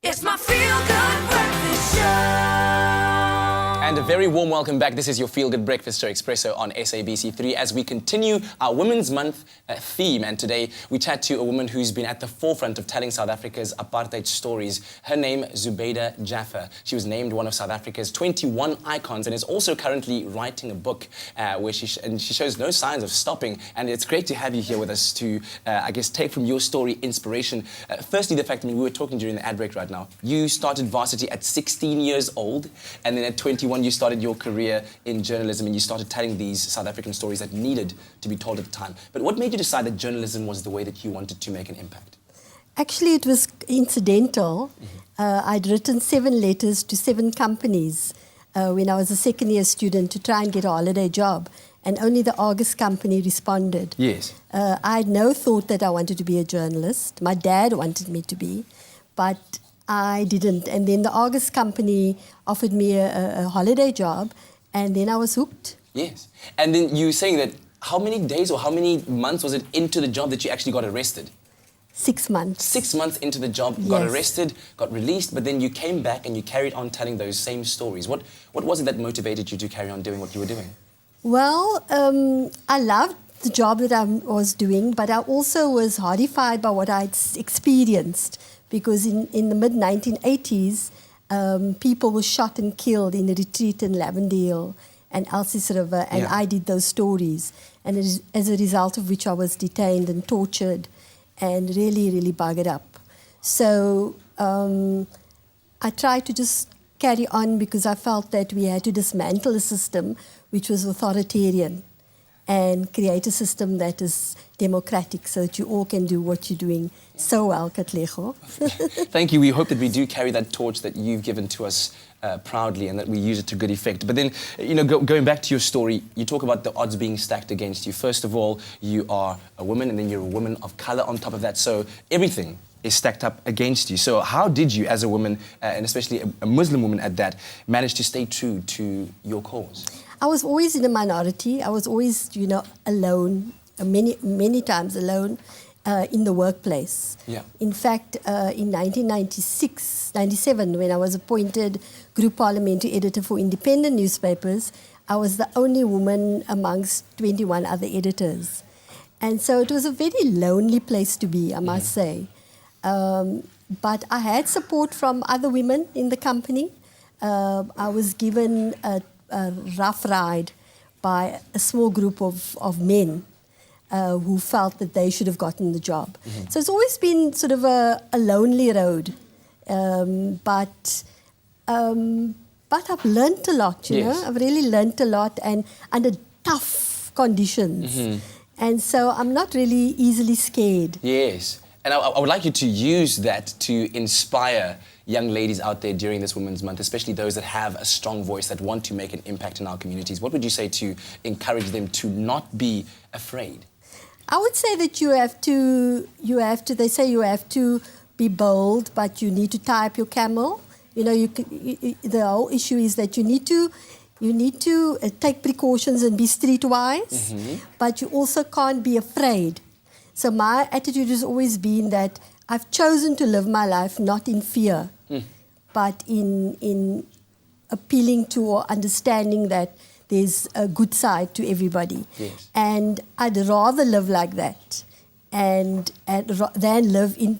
It's my feel-good breakfast show. And a very warm welcome back. This is your Feel Good Breakfast Show, Expresso on SABC3, as we continue our Women's Month theme. And today we chat to a woman who's been at the forefront of telling South Africa's apartheid stories. Her name, Zubeida Jaffer. She was named one of South Africa's 21 icons and is also currently writing a book where she shows no signs of stopping. And it's great to have you here with us to, I guess, take from your story inspiration. Firstly, the fact, we were talking during the ad break right now. You started varsity at 16 years old, and then at 21 you started your career in journalism and you started telling these South African stories that needed to be told at the time. But what made you decide that journalism was the way that you wanted to make an impact? Actually, it was incidental. I'd written 7 letters to 7 companies when I was a second-year student to try and get a holiday job, and only the August company responded. Yes. I had no thought that I wanted to be a journalist. My dad wanted me to be, but I didn't. And then the August company offered me a holiday job, and then I was hooked. Yes. And then you were saying that how many days or how many months was it into the job that you actually got arrested? 6 months. 6 months into the job, Yes. got arrested, got released, but then you came back and you carried on telling those same stories. What was it that motivated you to carry on doing what you were doing? Well, I loved the job that I was doing, but I also was horrified by what I'd experienced, because in the mid-1980s, people were shot and killed in a retreat in Lavendale and Elsies River, and I did those stories. And as a result of which I was detained and tortured and really, really buggered up. So I tried to just carry on because I felt that we had to dismantle a system which was authoritarian and create a system that is democratic so that you all can do what you're doing so well, Katlego. Thank you. We hope that we do carry that torch that you've given to us proudly and that we use it to good effect. But then, going back to your story, you talk about the odds being stacked against you. First of all, you are a woman, and then you're a woman of color on top of that. So everything is stacked up against you. So how did you, as a woman, and especially a Muslim woman at that, manage to stay true to your cause? I was always in a minority. I was always, alone, many times alone in the workplace. Yeah. In fact, in 1996-97, when I was appointed Group Parliamentary Editor for independent newspapers, I was the only woman amongst 21 other editors. And so it was a very lonely place to be, I must say. But I had support from other women in the company. I was given a rough ride by a small group of men who felt that they should have gotten the job. So it's always been sort of a lonely road. But I've learnt a lot, you know. I've really learnt a lot, and under tough conditions. And so I'm not really easily scared. Yes. And I would like you to use that to inspire young ladies out there during this Women's Month, especially those that have a strong voice, that want to make an impact in our communities. What would you say to encourage them to not be afraid? I would say that they say you have to be bold, but you need to tie up your camel. The whole issue is that you need to take precautions and be streetwise, but you also can't be afraid. So my attitude has always been that I've chosen to live my life not in fear, but in appealing to or understanding that there's a good side to everybody. Yes. And I'd rather live like that than live in,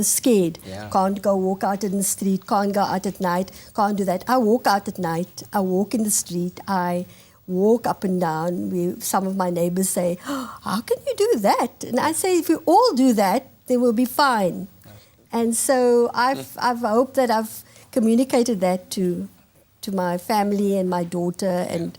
scared. Yeah. Can't go walk out in the street, can't go out at night, can't do that. I walk out at night, I walk in the street, I walk up and down. Some of my neighbors say, "Oh, how can you do that?" And I say, if we all do that, then we'll be fine. And so I've hoped that I've communicated that to my family and my daughter and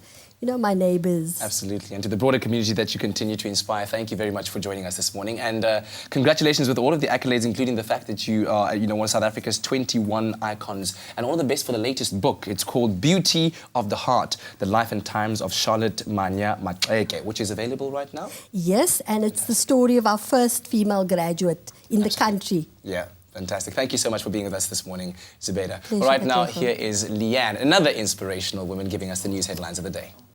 my neighbors. Absolutely. And to the broader community that you continue to inspire, thank you very much for joining us this morning. And congratulations with all of the accolades, including the fact that you are, one of South Africa's 21 icons. And all the best for the latest book. It's called Beauty of the Heart, The Life and Times of Charlotte Manya Maxeke, which is available right now? Yes, and it's the story of our first female graduate in the country. Yeah. Fantastic. Thank you so much for being with us this morning, Zubeida. Pleasure. All right, now here is Leanne, another inspirational woman, giving us the news headlines of the day.